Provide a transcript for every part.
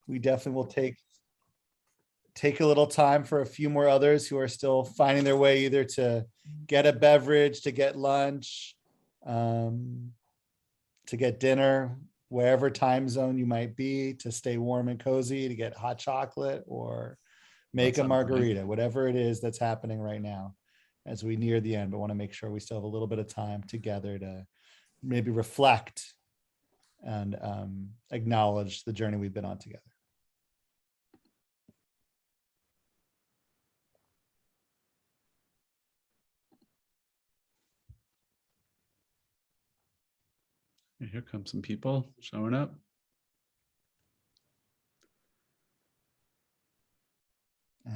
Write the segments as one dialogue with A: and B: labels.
A: We definitely will take a little time for a few more others who are still finding their way either to get a beverage, to get lunch, to get dinner, wherever time zone you might be, to stay warm and cozy, to get hot chocolate or make a margarita, whatever it is that's happening right now as we near the end. But want to make sure we still have a little bit of time together to maybe reflect and acknowledge the journey we've been on together.
B: Here come some people showing up.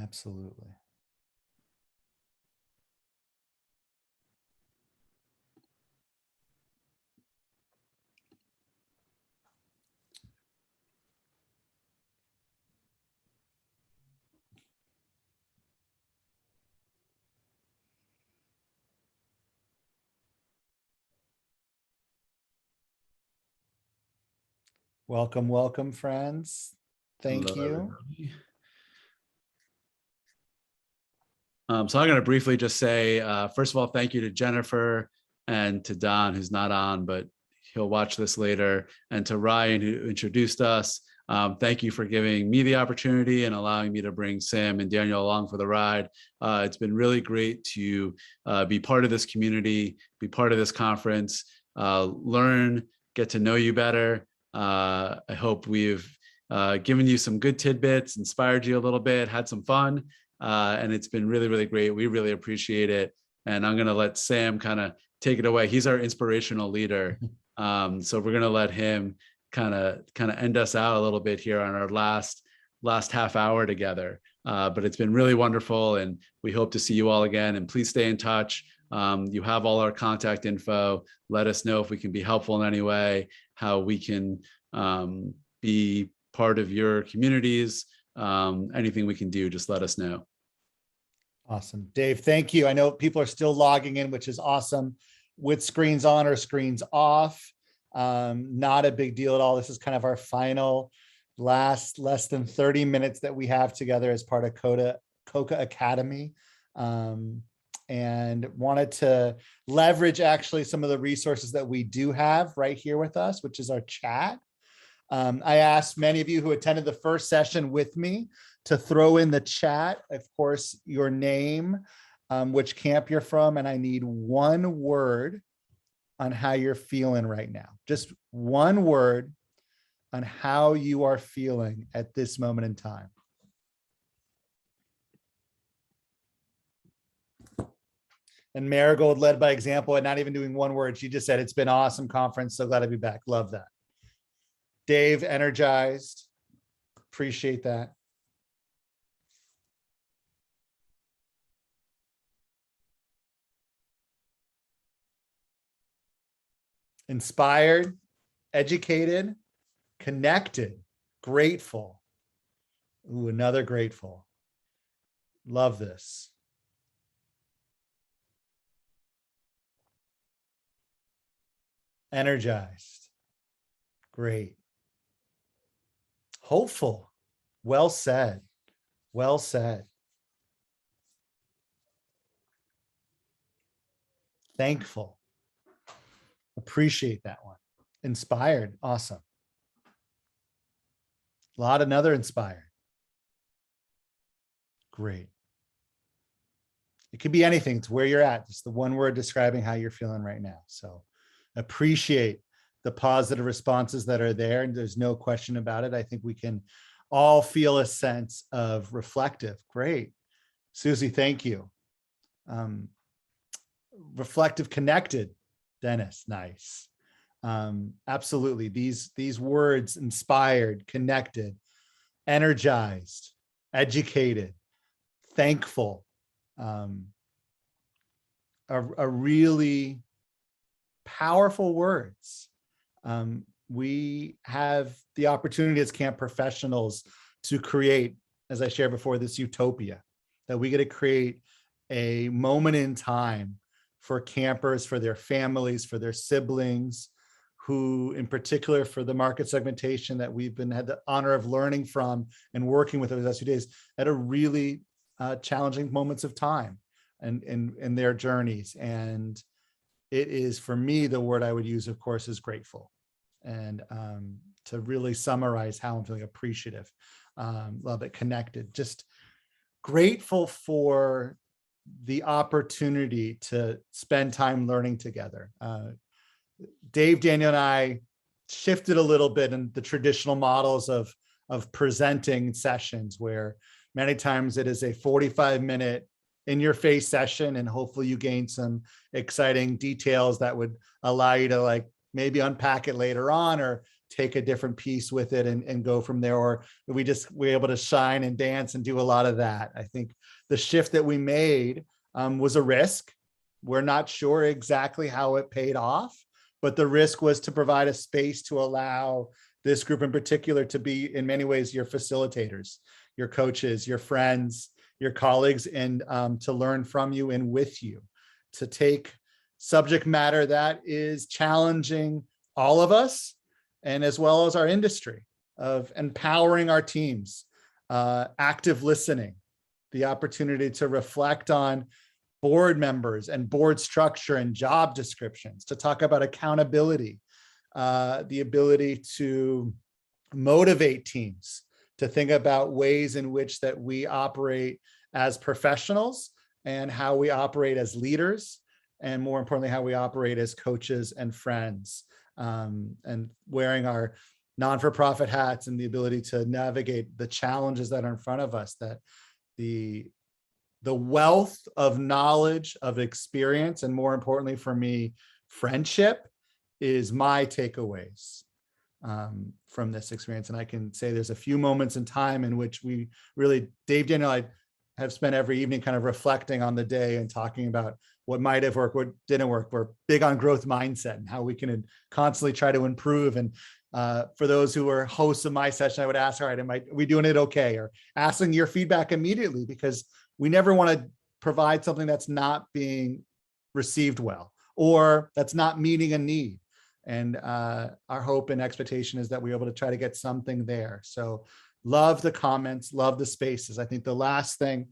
A: Absolutely. Welcome, welcome, friends. Thank
B: Hello,
A: you.
B: everybody. So I'm going to briefly just say, first of all, thank you to Jennifer and to Don, who's not on, but he'll watch this later, and to Ryan, who introduced us. Thank you for giving me the opportunity and allowing me to bring Sam and Daniel along for the ride. It's been really great to be part of this community, be part of this conference, learn, get to know you better. I hope we've given you some good tidbits, inspired you a little bit, had some fun. And it's been really, really great. We really appreciate it. And I'm going to let Sam kind of take it away. He's our inspirational leader. So we're going to let him kind of end us out a little bit here on our last half hour together. But it's been really wonderful, and we hope to see you all again. And please stay in touch. You have all our contact info. Let us know if we can be helpful in any way, how we can be part of your communities. Anything we can do, just let us know.
A: Awesome. Dave, thank you. I know people are still logging in, which is awesome, with screens on or screens off. Not a big deal at all. This is kind of our final less than 30 minutes that we have together as part of COCAcademy. And wanted to leverage actually some of the resources that we do have right here with us, which is our chat. I asked many of you who attended the first session with me to throw in the chat, of course, your name, which camp you're from, and I need one word on how you're feeling right now. Just one word on how you are feeling at this moment in time. And Marigold led by example and not even doing one word. She just said, it's been an awesome conference. So glad to be back. Love that. Dave, energized. Appreciate that. Inspired, educated, connected, grateful. Ooh, another grateful. Love this. Energized. Great. Hopeful. Well said. Well said. Thankful. Appreciate that one. Inspired. Awesome. A lot another inspired. Great. It could be anything. It's where you're at. It's the one word describing how you're feeling right now. So appreciate the positive responses that are there. And there's no question about it. I think we can all feel a sense of reflective. Great. Susie, thank you. Reflective, connected. Dennis, nice. Absolutely. These words, inspired, connected, energized, educated, thankful, are really powerful words. We have the opportunity as camp professionals to create, as I shared before, this utopia that we get to create a moment in time for campers, for their families, for their siblings who in particular for the market segmentation that we've had the honor of learning from and working with over the last few days at a really challenging moments of time and in their journeys. And it is, for me, the word I would use, of course, is grateful. And to really summarize how I'm feeling: appreciative, love it, connected, just grateful for the opportunity to spend time learning together. Dave, Daniel, and I shifted a little bit in the traditional models of presenting sessions, where many times it is a 45-minute in-your-face session, and hopefully you gain some exciting details that would allow you to like maybe unpack it later on or take a different piece with it and go from there. Or we're able to shine and dance and do a lot of that. I think the shift that we made was a risk. We're not sure exactly how it paid off, but the risk was to provide a space to allow this group in particular to be, in many ways, your facilitators, your coaches, your friends, your colleagues, and to learn from you and with you, to take subject matter that is challenging all of us, and as well as our industry, of empowering our teams, active listening, the opportunity to reflect on board members and board structure and job descriptions, to talk about accountability, the ability to motivate teams, to think about ways in which that we operate as professionals and how we operate as leaders, and more importantly, how we operate as coaches and friends, and wearing our non-for-profit hats and the ability to navigate the challenges that are in front of us, that the wealth of knowledge, of experience, and more importantly for me, friendship, is my takeaways from this experience. And I can say there's a few moments in time in which we really, Dave, Daniel, I have spent every evening kind of reflecting on the day and talking about what might have worked, what didn't work. We're big on growth mindset and how we can constantly try to improve. And for those who are hosts of my session, I would ask, all right, are we doing it okay? Or asking your feedback immediately, because we never want to provide something that's not being received well, or that's not meeting a need. And our hope and expectation is that we're able to try to get something there. So love the comments, love the spaces. I think the last thing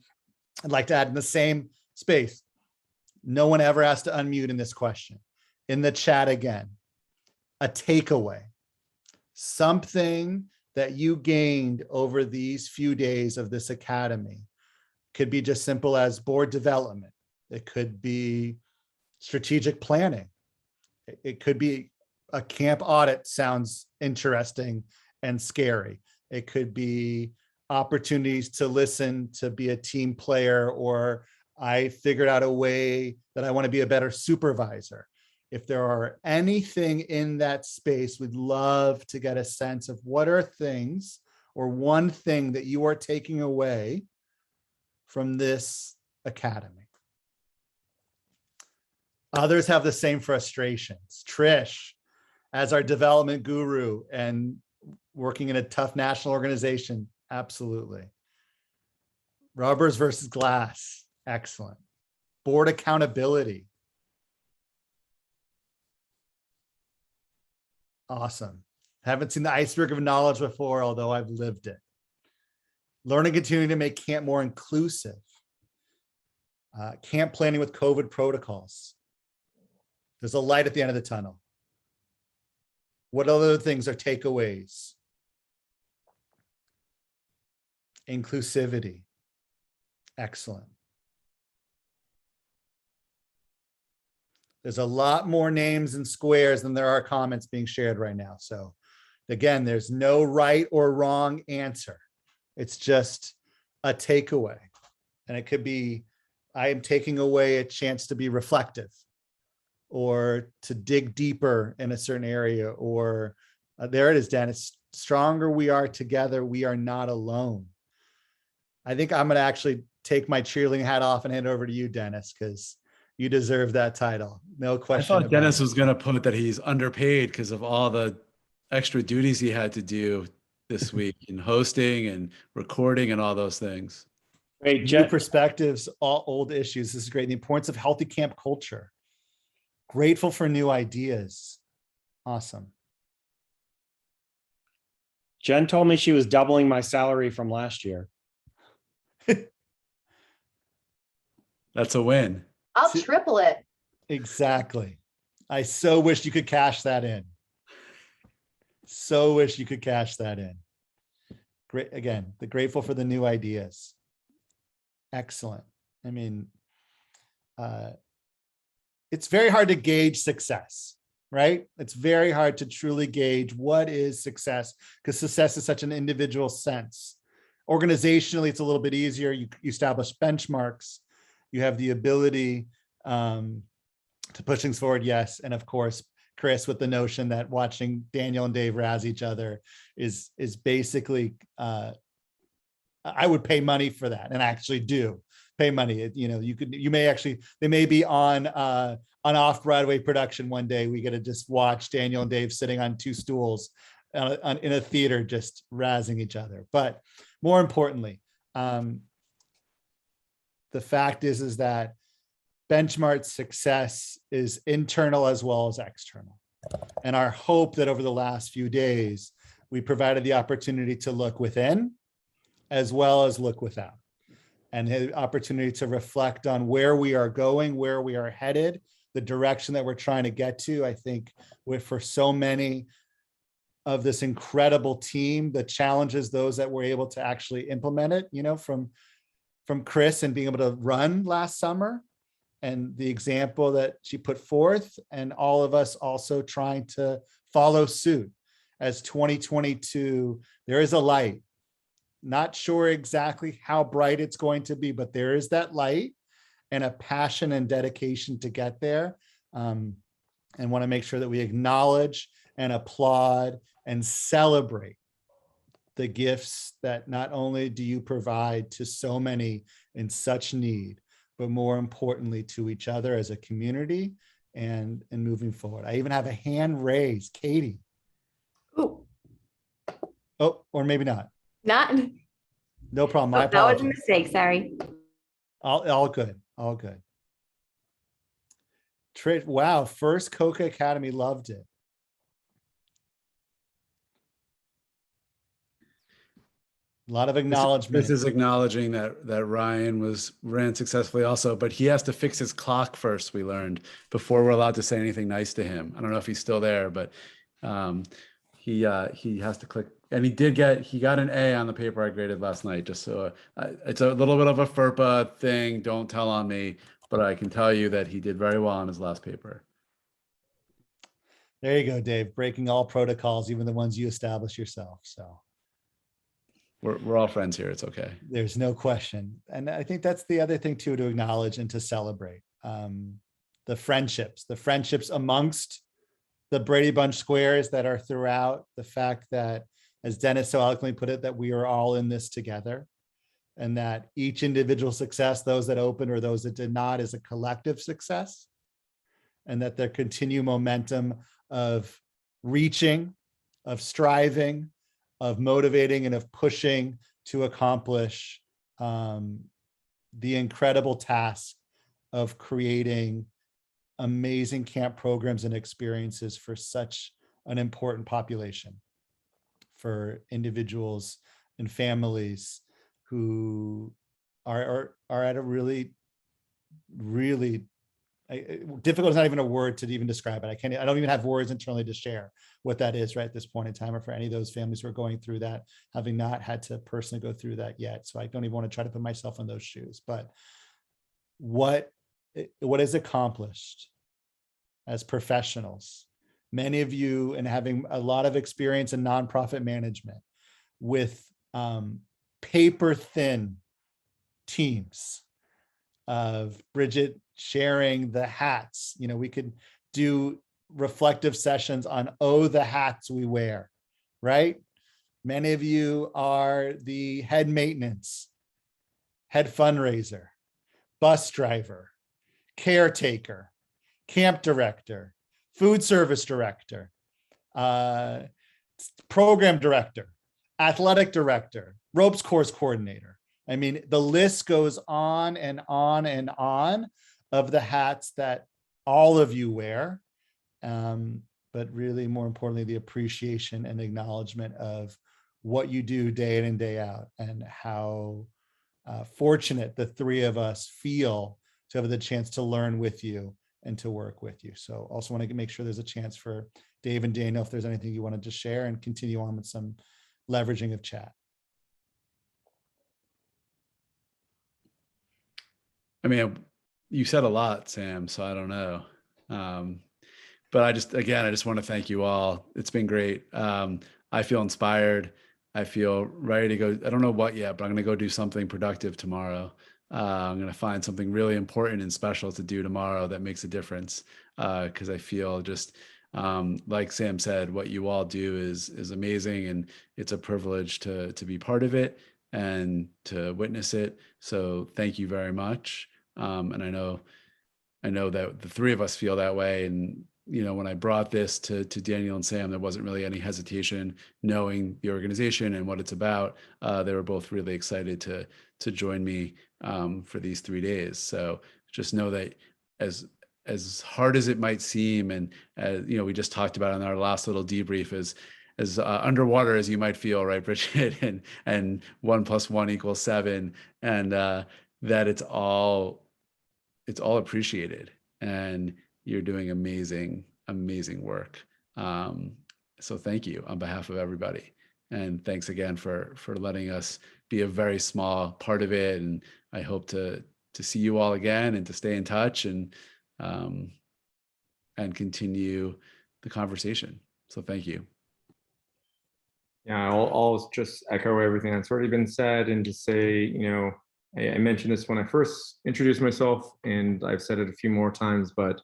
A: I'd like to add in the same space, no one ever has to unmute in this question. In the chat again, a takeaway, something that you gained over these few days of this academy. Could be just simple as board development. It could be strategic planning. It could be a camp audit, sounds interesting and scary. It could be opportunities to listen, to be a team player, or I figured out a way that I want to be a better supervisor. If there are anything in that space, we'd love to get a sense of what are things or one thing that you are taking away from this academy. Others have the same frustrations. Trish, as our development guru and working in a tough national organization, absolutely. Rubbers versus glass, excellent. Board accountability, awesome. Haven't seen the iceberg of knowledge before, although I've lived it. Learning, continuing to make camp more inclusive. Camp planning with COVID protocols. There's a light at the end of the tunnel. What other things are takeaways? Inclusivity. Excellent. There's a lot more names and squares than there are comments being shared right now. So again, there's no right or wrong answer. It's just a takeaway. And it could be, I am taking away a chance to be reflective, or to dig deeper in a certain area, or there it is, Dennis. Stronger we are together, we are not alone. I think I'm going to actually take my cheerleading hat off and hand it over to you, Dennis, because you deserve that title. No question.
B: I thought Dennis was going to put that he's underpaid because of all the extra duties he had to do this week in hosting and recording and all those things.
A: Great. New perspectives, all old issues. This is great. The importance of healthy camp culture. Grateful for new ideas. Awesome.
C: Jen told me she was doubling my salary from last year.
B: That's a win.
D: I'll
A: See-
D: triple it.
A: Exactly. I so wish you could cash that in. So wish you could cash that in. Great. Again, the grateful for the new ideas. Excellent. I mean, it's very hard to gauge success, right? It's very hard to truly gauge what is success, because success is such an individual sense. Organizationally, it's a little bit easier. You establish benchmarks. You have the ability to push things forward, yes. And of course, Chris, with the notion that watching Daniel and Dave razz each other is basically, I would pay money for that, and I actually do pay money. You know, they may be on off-Broadway production one day. We get to just watch Daniel and Dave sitting on two stools in a theater, just razzing each other. But more importantly, the fact is that Benchmark success is internal as well as external. And our hope that over the last few days, we provided the opportunity to look within as well as look without, and the opportunity to reflect on where we are going, where we are headed, the direction that we're trying to get to. I think for so many of this incredible team, the challenges, those that were able to actually implement it, you know, from Chris and being able to run last summer, and the example that she put forth, and all of us also trying to follow suit as 2022, there is a light. Not sure exactly how bright it's going to be, but there is that light and a passion and dedication to get there. And want to make sure that we acknowledge and applaud and celebrate the gifts that not only do you provide to so many in such need, but more importantly to each other as a community and moving forward. I even have a hand raised, Katie.
D: Ooh,
A: Oh, or maybe not.
D: not.
A: No problem. My
D: That was a
A: apologies.
D: mistake. Sorry.
A: All good. All good. Wow. First COCAcademy, loved it. A lot of acknowledgement.
B: This is acknowledging that Ryan ran successfully also, but he has to fix his clock first, we learned, before we're allowed to say anything nice to him. I don't know if he's still there, but he has to click, and he got an A on the paper I graded last night. Just so it's a little bit of a FERPA thing. Don't tell on me, but I can tell you that he did very well on his last paper.
A: There you go, Dave. Breaking all protocols, even the ones you establish yourself. So
B: we're all friends here. It's okay.
A: there's no question. And I think that's the other thing too, to acknowledge and to celebrate the friendships amongst the Brady Bunch squares that are throughout, the fact that, as Dennis so eloquently put it, that we are all in this together, and that each individual success, those that opened or those that did not, is a collective success, and that there continue momentum of reaching, of striving, of motivating, and of pushing to accomplish the incredible task of creating amazing camp programs and experiences for such an important population, for individuals and families who are at a really difficult is not even a word to even describe it. I don't even have words internally to share what that is right at this point in time, or for any of those families who are going through that, having not had to personally go through that yet. So I don't even want to try to put myself in those shoes. But what is accomplished as professionals, many of you, and having a lot of experience in nonprofit management with paper thin teams of Bridget sharing the hats. You know, we could do reflective sessions on, oh, the hats we wear, right? Many of you are the head maintenance, head fundraiser, bus driver, caretaker, camp director, food service director, program director, athletic director, ropes course coordinator. I mean, the list goes on and on and on of the hats that all of you wear. but really more importantly, the appreciation and acknowledgement of what you do day in and day out, and how fortunate the three of us feel to have the chance to learn with you and to work with you. So also want to make sure there's a chance for Dave and Daniel, if there's anything you wanted to share, and continue on with some leveraging of chat.
B: I mean, you said a lot, Sam, so I don't know. But I just want to thank you all. It's been great. I feel inspired. I feel ready to go. I don't know what yet, but I'm going to go do something productive tomorrow. I'm going to find something really important and special to do tomorrow that makes a difference. Because I feel just like Sam said, what you all do is amazing, and it's a privilege to be part of it and to witness it. So thank you very much. And I know that the three of us feel that way. And when I brought this to Daniel and Sam, there wasn't really any hesitation, knowing the organization and what it's about. They were both really excited to join me for these 3 days. So just know that as hard as it might seem, and we just talked about in our last little debrief, as underwater as you might feel, right, Bridget, and 1 + 1 = 7, and that it's all appreciated, and you're doing amazing work. So thank you on behalf of everybody. And thanks again for letting us be a very small part of it. And I hope to see you all again, and to stay in touch, and continue the conversation. So thank you.
E: Yeah, I'll just echo everything that's already been said, and just say, I mentioned this when I first introduced myself, and I've said it a few more times, but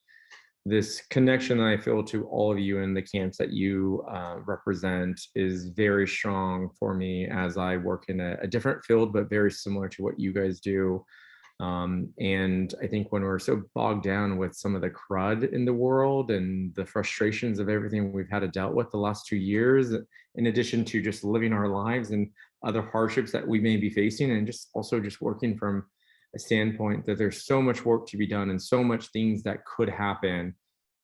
E: this connection that I feel to all of you in the camps that you represent is very strong for me, as I work in a different field, but very similar to what you guys do. And I think when we're so bogged down with some of the crud in the world and the frustrations of everything we've had to deal with the last 2 years, in addition to just living our lives and other hardships that we may be facing, and just working from a standpoint that there's so much work to be done and so much things that could happen.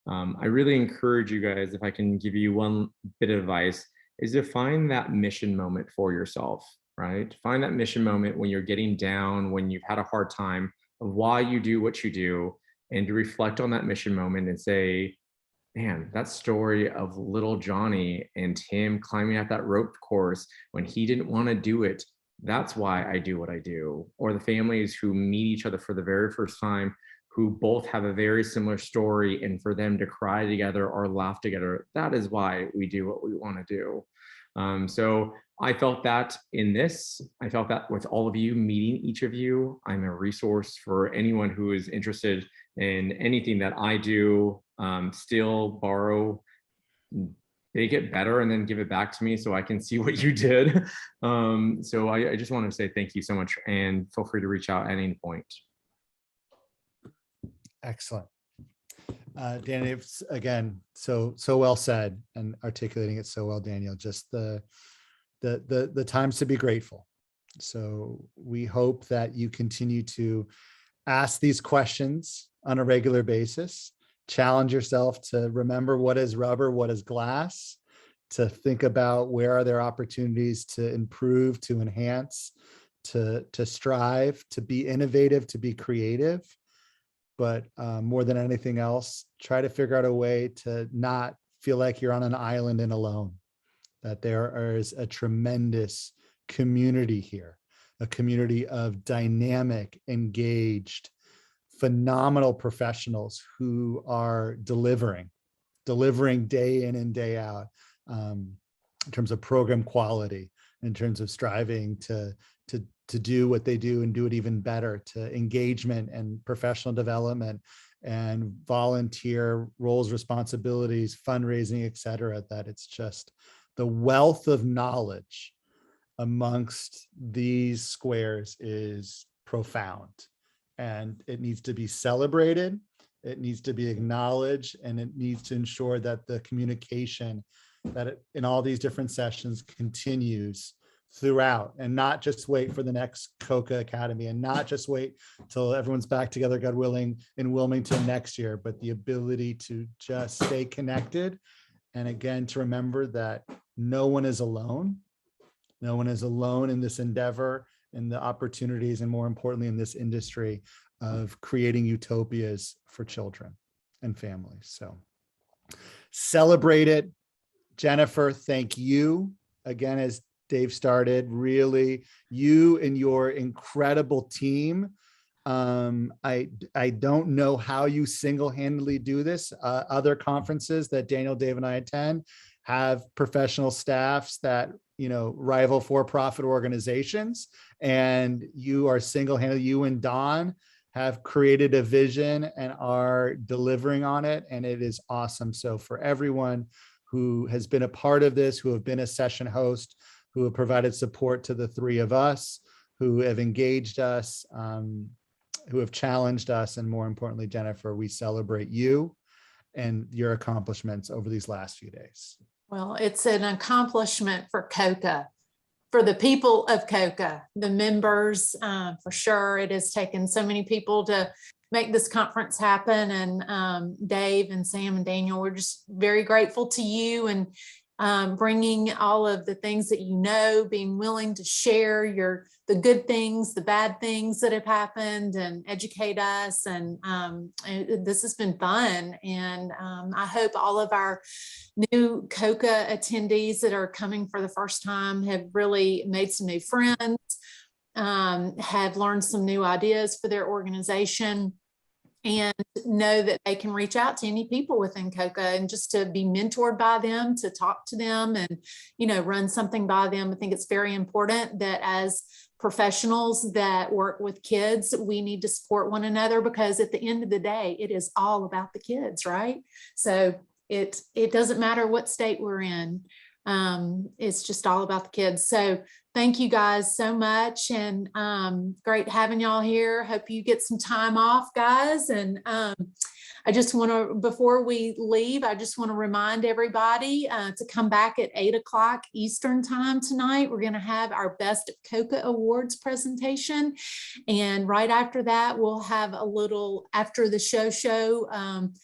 E: I really encourage you guys, if I can give you one bit of advice, is to find that mission moment for yourself, right? Find that mission moment when you're getting down, when you've had a hard time, of why you do what you do, and to reflect on that mission moment and say, man, that story of little Johnny and him climbing at that rope course when he didn't want to do it, that's why I do what I do. Or the families who meet each other for the very first time, who both have a very similar story, and for them to cry together or laugh together, that is why we do what we want to do. So I felt that in this. I felt that with all of you, meeting each of you. I'm a resource for anyone who is interested in anything that I do. Steal, borrow, make it better, and then give it back to me so I can see what you did. So I just want to say thank you so much, and feel free to reach out at any point.
A: Excellent. Danny, again, so well said, and articulating it so well, Daniel. Just the times to be grateful. So we hope that you continue to ask these questions on a regular basis. Challenge yourself to remember what is rubber, what is glass, to think about where are there opportunities to improve, to enhance, to strive, to be innovative, to be creative. But more than anything else, try to figure out a way to not feel like you're on an island and alone, that there is a tremendous community here, a community of dynamic, engaged, phenomenal professionals who are delivering day in and day out, in terms of program quality, in terms of striving to do what they do and do it even better, to engagement and professional development and volunteer roles, responsibilities, fundraising, et cetera, that it's just the wealth of knowledge amongst these squares is profound, and it needs to be celebrated. It needs to be acknowledged, and it needs to ensure that the communication in all these different sessions continues throughout, and not just wait for the next COCAcademy, and not just wait till everyone's back together, God willing, in Wilmington next year, but the ability to just stay connected And again, to remember that no one is alone. No one is alone in this endeavor and the opportunities, and more importantly, in this industry of creating utopias for children and families. So celebrate it. Jennifer, thank you again, as Dave started, really, you and your incredible team. I don't know how you single-handedly do this. Other conferences that Daniel, Dave, and I attend have professional staffs that, you know, rival for-profit organizations, and you are single-handedly, you and Don have created a vision and are delivering on it, and it is awesome. So for everyone who has been a part of this, who have been a session host, who have provided support to the three of us, who have engaged us, who have challenged us, and more importantly, Jennifer, we celebrate you and your accomplishments over these last few days.
D: Well, it's an accomplishment for COCA, for the people of COCA, the members, for sure. It has taken so many people to make this conference happen. And Dave and Sam and Daniel, we're just very grateful to you, and bringing all of the things that you know, being willing to share the good things, the bad things that have happened, and educate us. And this has been fun. And I hope all of our new COCA attendees that are coming for the first time have really made some new friends, have learned some new ideas for their organization, and know that they can reach out to any people within COCA, and just to be mentored by them, to talk to them, and, you know, run something by them. I think it's very important that as professionals that work with kids, we need to support one another, because at the end of the day, it is all about the kids, right? So it doesn't matter what state we're in. It's just all about the kids. So thank you guys so much, and great having y'all here. Hope you get some time off, guys. And I just want to, before we leave, I just want to remind everybody to come back at 8 o'clock Eastern time tonight. We're going to have our Best of COCA Awards presentation. And right after that, we'll have a little after the show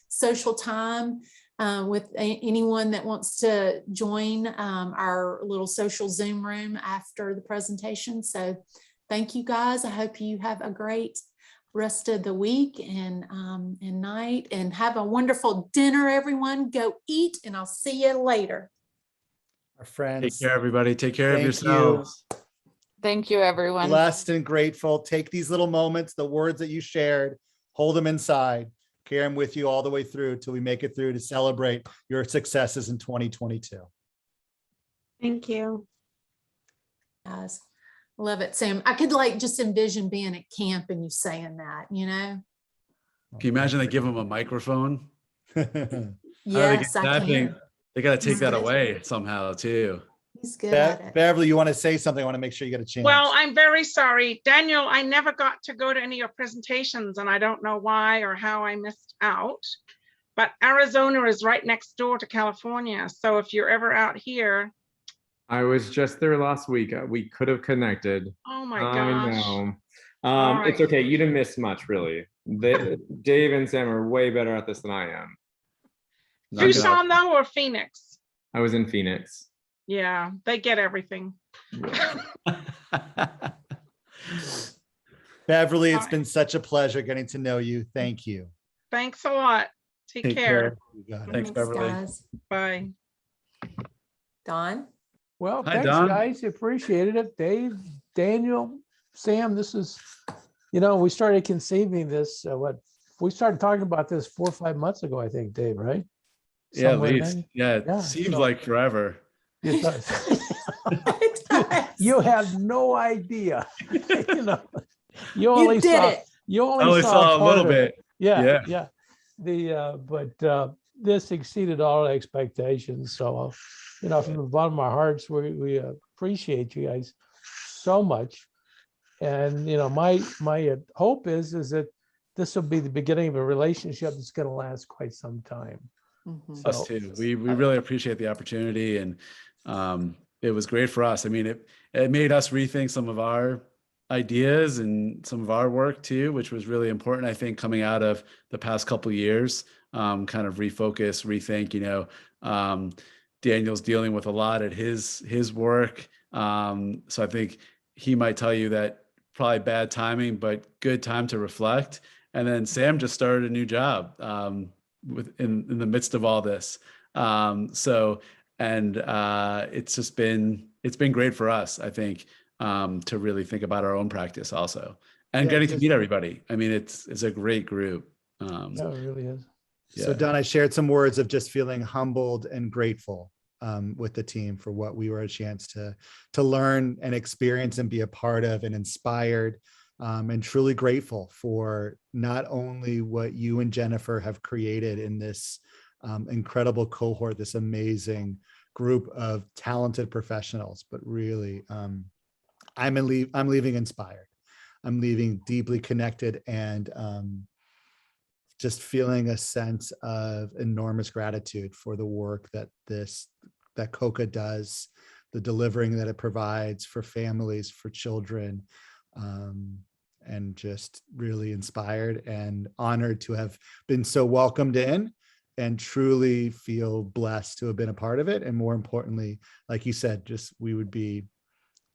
D: social time with anyone that wants to join our little social Zoom room after the presentation. So thank you guys. I hope you have a great rest of the week and night, and have a wonderful dinner, everyone. Go eat, and I'll see you later.
A: Our friends.
B: Take care, everybody. Take care of
A: Thank
B: yourselves.
F: Thank you, everyone.
A: Blessed and grateful. Take these little moments, the words that you shared, hold them inside. Carry them with you all the way through till we make it through to celebrate your successes in 2022.
G: Thank you.
D: Guys, love it, Sam. I could just envision being at camp and you saying that, you know?
B: Can you imagine they give them a microphone?
D: Yes, I can.
B: They got to take that
D: He's good.
B: away somehow too.
D: He's good at it.
A: Beverly, you want to say something? I want to make sure you get a chance.
G: Well, I'm very sorry. Daniel, I never got to go to any of your presentations, and I don't know why or how I missed out. But Arizona is right next door to California. So if you're ever out here.
E: I was just there last week. We could have connected.
G: Oh my
E: I
G: gosh.
E: know.
G: All
E: It's
G: right.
E: okay. You didn't miss much, really. Dave and Sam are way better at this than I am.
B: Knock it out.
G: Tucson though, or Phoenix?
E: I was in Phoenix.
G: Yeah, they get everything.
A: Beverly, it's
G: All
A: been such a pleasure getting to know you. Thank you.
G: Thanks a lot. Take
B: Take
G: care.
B: care.
A: You got it.
B: Thanks, Beverly.
D: Guys.
G: Bye.
D: Don?
H: Well,
B: Hi,
H: thanks,
B: Don.
H: guys. Appreciated it. Dave, Daniel, Sam, this is, we started conceiving this, we started talking about this 4 or 5 months ago, I think, Dave, right?
B: Yeah, at
H: Somewhere
B: least.
H: then.
B: Yeah, it
H: Yeah,
B: seems
H: so-
B: like forever.
H: It does.
D: It does.
H: You have no idea. You
D: You
H: only
D: did
H: saw,
D: it.
H: you
B: I
H: only
B: only saw a
H: part
B: little
H: of it.
B: bit.
H: Yeah,
B: Yeah.
H: yeah. But this exceeded all expectations. So, from the bottom of our hearts, we appreciate you guys so much. And my hope is that this will be the beginning of a relationship that's going to last quite some time.
D: Mhm.
B: Us too. We really appreciate the opportunity, and it was great for us. I mean, it made us rethink some of our ideas and some of our work too, which was really important, I think, coming out of the past couple of years. Kind of refocus, rethink, Daniel's dealing with a lot at his work. So I think he might tell you that probably bad timing, but good time to reflect. And then Sam just started a new job in the midst of all this. It's been great for us, I think, to really think about our own practice also, and
H: Yeah,
B: getting to
H: just-
B: meet everybody. I mean, it's a great group.
H: No, it really is.
A: So
B: Yeah.
A: Don, I shared some words of just feeling humbled and grateful with the team for what we were a chance to learn and experience and be a part of, and inspired, and truly grateful for not only what you and Jennifer have created in this incredible cohort, this amazing group of talented professionals, but really I'm leaving inspired. I'm leaving deeply connected, and just feeling a sense of enormous gratitude for the work that COCA does, the delivering that it provides for families, for children, and just really inspired and honored to have been so welcomed in, and truly feel blessed to have been a part of it. And more importantly, like you said, just we would be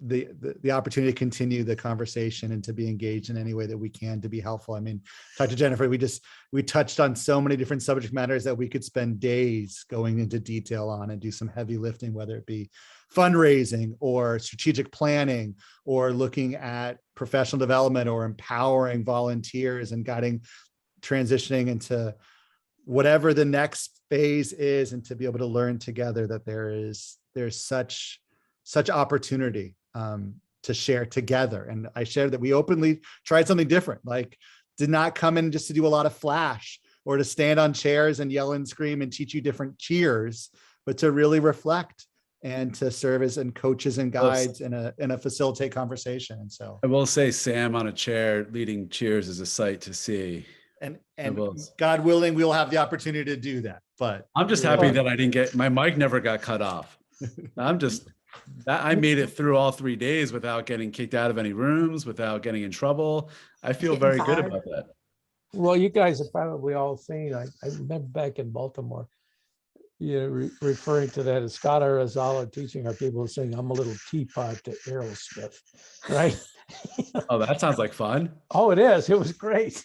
A: the opportunity to continue the conversation and to be engaged in any way that we can to be helpful. I mean, talk to Jennifer, we touched on so many different subject matters that we could spend days going into detail on and do some heavy lifting, whether it be fundraising or strategic planning, or looking at professional development, or empowering volunteers and guiding, transitioning into whatever the next phase is, and to be able to learn together that there's such opportunity to share together. And I shared that we openly tried something different, like did not come in just to do a lot of flash or to stand on chairs and yell and scream and teach you different cheers, but to really reflect and to serve as coaches and guides and a facilitate conversation. And so
B: I will say Sam on a chair leading cheers is a sight to see.
A: and
B: will.
A: God willing, we'll have the opportunity to do that. But
B: I'm just happy that I didn't get, my mic never got cut off. I made it through all 3 days without getting kicked out of any rooms, without getting in trouble. I feel
D: Getting
B: very good
D: fired.
B: about that.
H: Well, you guys have probably all seen, I remember back in Baltimore, referring to that as Scott Arizala teaching our people to sing, "I'm a little teapot" to Aerosmith, right?
B: Oh, that sounds like fun.
H: Oh, it is. It was great.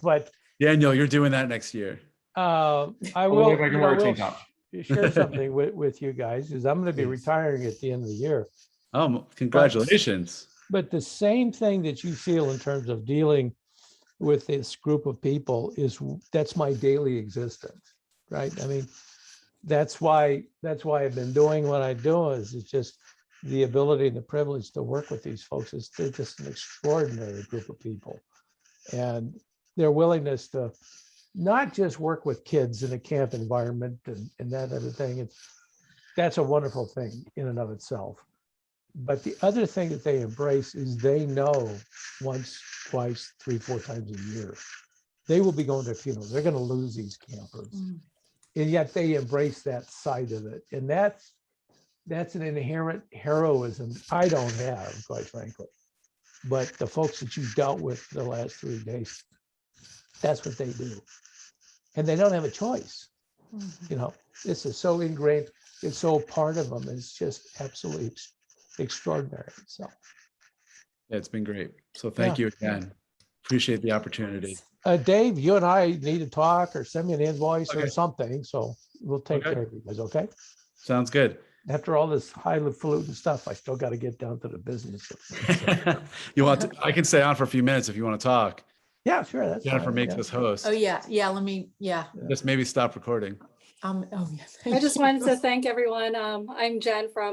H: But
B: Daniel, you're doing that next year.
H: I
E: Only
H: will,
E: if I can wear a tank top.
H: share something with you guys, is I'm going to be
A: Please.
H: retiring at the end of the year.
B: Oh, congratulations.
H: But the same thing that you feel in terms of dealing with this group of people that's my daily existence, right? I mean, that's why I've been doing what I do, is it's just the ability and the privilege to work with these folks. They're just an extraordinary group of people, and their willingness to not just work with kids in a camp environment and that other thing. That's a wonderful thing in and of itself. But the other thing that they embrace is they know once, twice, 3, 4 times a year, they will be going to funerals. They're going to lose these campers.
D: Mm.
H: And yet they embrace that side of it. And that's an inherent heroism I don't have, quite frankly. But the folks that you dealt with the last 3 days, that's what they do. And they don't have a choice.
D: Mhm.
H: This is so ingrained. It's so part of them. It's just absolutely extraordinary. So,
B: Yeah, it's been great. So thank you again. Appreciate the opportunity.
H: Dave, you and I need to talk, or send me an invoice or
B: Okay.
H: something. So we'll take
B: Okay.
H: care of you guys. Okay.
B: Sounds good.
H: After all this highfalutin stuff, I still got to get down to the business of things. So,
B: You want to, I can stay on for a few minutes if you want to talk.
H: yeah, sure. That's
B: Jennifer
H: fine,
B: makes
H: yeah.
B: us host.
D: Oh, yeah, yeah.
B: Just maybe stop recording.
D: Oh, yeah.
I: I just wanted to thank everyone. I'm Jen from